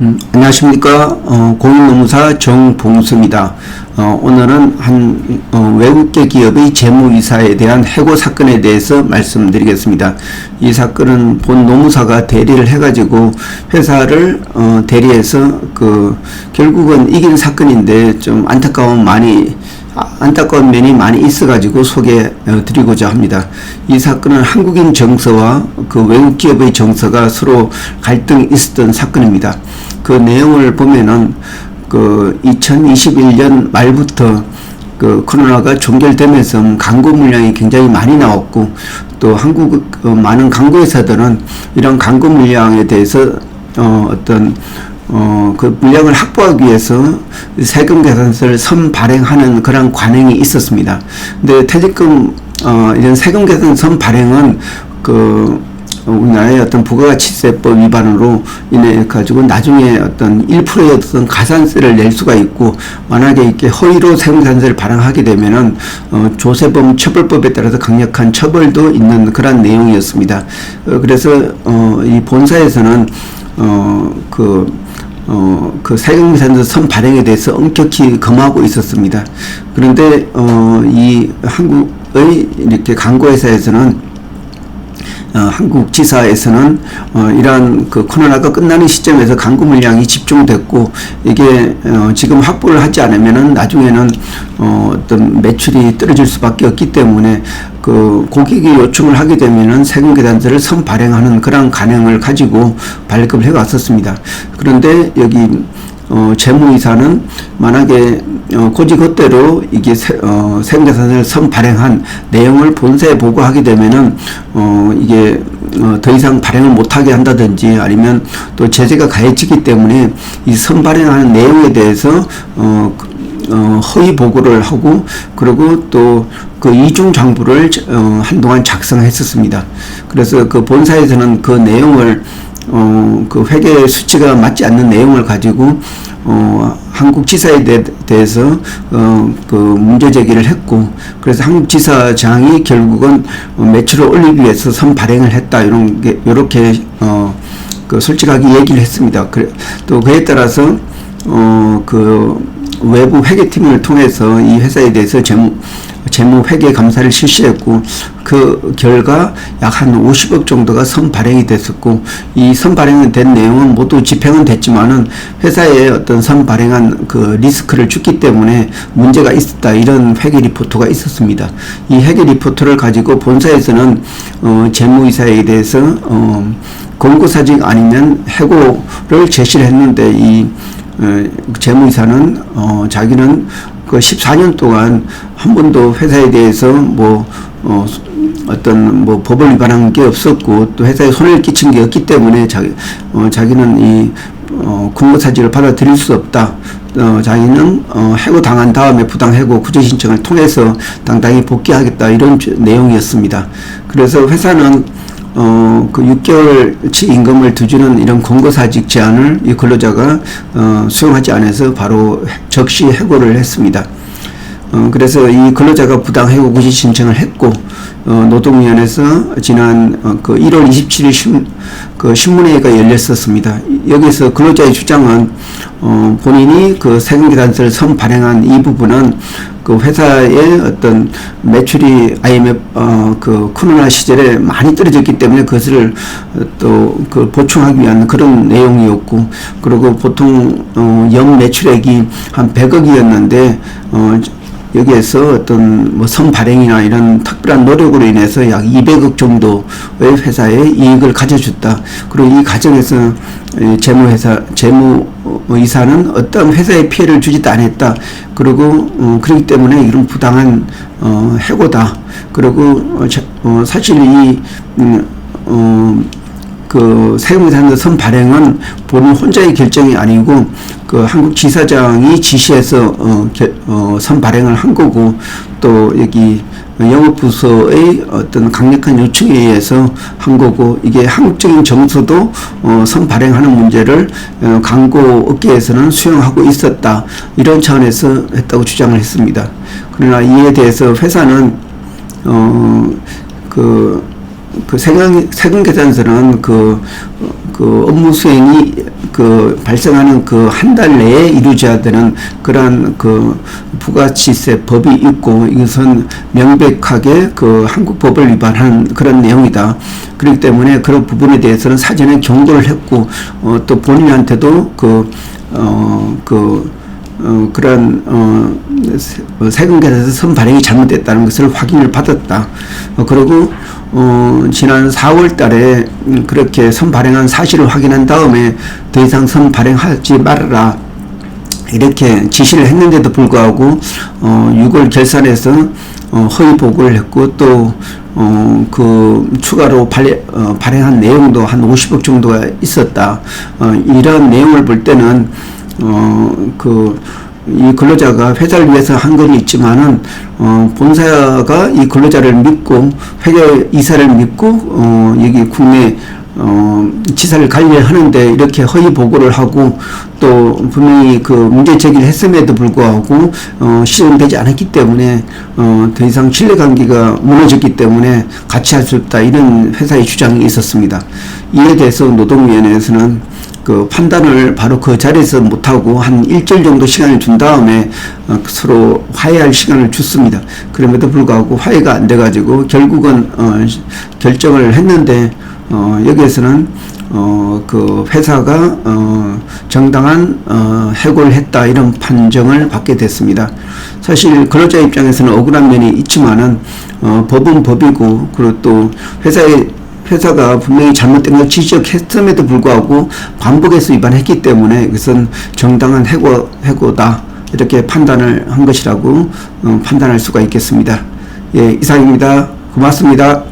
안녕하십니까. 공인노무사 정봉수입니다. 오늘은 외국계 기업의 재무이사에 대한 해고 사건에 대해서 말씀드리겠습니다. 이 사건은 본 노무사가 대리를 해가지고 회사를 대리해서 결국은 이긴 사건인데 좀 안타까운 면이 많이 있어가지고 소개드리고자 합니다. 이 사건은 한국인 정서와 외국 기업의 정서가 서로 갈등이 있었던 사건입니다. 그 내용을 보면은 2021년 말부터 코로나가 종결되면서 광고 물량이 굉장히 많이 나왔고, 또 많은 광고 회사들은 이런 광고 물량에 대해서 물량을 확보하기 위해서 세금 계산서를 선발행하는 그런 관행이 있었습니다. 근데 퇴직금, 이런 세금 계산 선발행은 우리나라의 부가가치세법 위반으로 인해 가지고 나중에 1%의 가산세를 낼 수가 있고, 만약에 이렇게 허위로 세금계산서를 발행하게 되면은 조세범 처벌법에 따라서 강력한 처벌도 있는 그런 내용이었습니다. 그래서 이 본사에서는 세금계산서 선발행에 대해서 엄격히 검하고 있었습니다. 그런데 이 한국의 이렇게 광고회사에서는 한국지사에서는 이러한 코로나가 끝나는 시점에서 광고 물량이 집중됐고, 이게 지금 확보를 하지 않으면은 나중에는 매출이 떨어질 수밖에 없기 때문에 고객이 요청을 하게 되면은 세금 계산서를 선발행하는 그런 관행을 가지고 발급을 해 왔었습니다. 그런데 여기 재무이사는 만약에 고지것대로 이게 세금계산서를 선발행한 내용을 본사에 보고하게 되면은 이게 더 이상 발행을 못하게 한다든지, 아니면 또 제재가 가해지기 때문에 이 선발행하는 내용에 대해서 허위 보고를 하고, 그리고 또 이중 장부를 한동안 작성했었습니다. 그래서 본사에서는 그 내용을 회계 수치가 맞지 않는 내용을 가지고 한국지사에 대해서 문제 제기를 했고, 그래서 한국지사장이 결국은 매출을 올리기 위해서 선발행을 했다, 이렇게 솔직하게 얘기를 했습니다. 또 그에 따라서 외부 회계팀을 통해서 이 회사에 대해서 재무 회계 감사를 실시했고, 그 결과 약 한 50억 정도가 선발행이 됐었고, 이 선발행은 된 내용은 모두 집행은 됐지만은 회사에 선발행한 리스크를 줬기 때문에 문제가 있었다, 이런 회계 리포트가 있었습니다. 이 회계 리포트를 가지고 본사에서는 재무이사에 대해서 공고사직 아니면 해고를 제시를 했는데, 이 재무이사는 자기는 14년 동안 한 번도 회사에 대해서 법을 위반한 게 없었고, 또 회사에 손해를 끼친 게 없기 때문에 자기는 이 공고사직을 받아들일 수 없다. 자기는 해고 당한 다음에 부당해고 구제 신청을 통해서 당당히 복귀하겠다, 이런 내용이었습니다. 그래서 회사는 6개월치 임금을 더 주는 이런 공고사직 제안을 이 근로자가 수용하지 않아서 바로 즉시 해고를 했습니다. 그래서 이 근로자가 부당해고 구제 신청을 했고, 노동위원회에서 지난 1월 27일 신문회의가 열렸었습니다. 여기서 근로자의 주장은 본인이 세금계산서를 선발행한 이 부분은 회사의 매출이 IMF 코로나 시절에 많이 떨어졌기 때문에 그것을 또 보충하기 위한 그런 내용이었고, 그리고 보통 연 매출액이 한 100억이었는데 여기에서 선발행이나 이런 특별한 노력으로 인해서 약 200억 정도의 회사에 이익을 가져줬다. 그리고 이 과정에서 재무이사는 어떤 회사에 피해를 주지도 않았다. 그리고 그렇기 때문에 이런 부당한 해고다. 그리고 사실 이 세금계산서 선발행은 본인 혼자의 결정이 아니고 한국지사장이 지시해서 선발행을 한 거고, 또 여기 영업부서의 강력한 요청에 의해서 한 거고, 이게 한국적인 정서도 선발행하는 문제를 광고 업계에서는 수용하고 있었다, 이런 차원에서 했다고 주장을 했습니다. 그러나 이에 대해서 회사는 세금 계산서는 그 업무 수행이 발생하는 그 한 달 내에 이루어져야 되는 그러한 그 부가치세 법이 있고, 이것은 명백하게 그 한국 법을 위반한 그런 내용이다. 그렇기 때문에 그런 부분에 대해서는 사전에 경고를 했고, 또 본인한테도 그런 세금계산서 선 발행이 잘못됐다는 것을 확인을 받았다. 그리고 지난 4월 달에 그렇게 선 발행한 사실을 확인한 다음에 더 이상 선 발행하지 말아라 이렇게 지시를 했는데도 불구하고 6월 결산에서 허위 보고를 했고, 또 그 추가로 발행한 내용도 한 50억 정도가 있었다. 이런 내용을 볼 때는 이 근로자가 회사를 위해서 한 건 있지만은 본사가 이 근로자를 믿고 회계 이사를 믿고 여기 국내 지사를 관리하는데 이렇게 허위 보고를 하고, 또 분명히 그 문제 제기를 했음에도 불구하고 시정되지 않았기 때문에 더 이상 신뢰관계가 무너졌기 때문에 같이 할 수 없다, 이런 회사의 주장이 있었습니다. 이에 대해서 노동위원회에서는 그 판단을 바로 그 자리에서 못하고 한 일주일 정도 시간을 준 다음에 서로 화해할 시간을 줬습니다. 그럼에도 불구하고 화해가 안 돼가지고 결국은 결정을 했는데, 여기에서는 그 회사가 정당한 해고를 했다, 이런 판정을 받게 됐습니다. 사실 근로자 입장에서는 억울한 면이 있지만은 법은 법이고, 그리고 또 회사가 분명히 잘못된 걸 지적했음에도 불구하고 반복해서 위반했기 때문에 이것은 정당한 해고다, 이렇게 판단을 한 것이라고 판단할 수가 있겠습니다. 예, 이상입니다. 고맙습니다.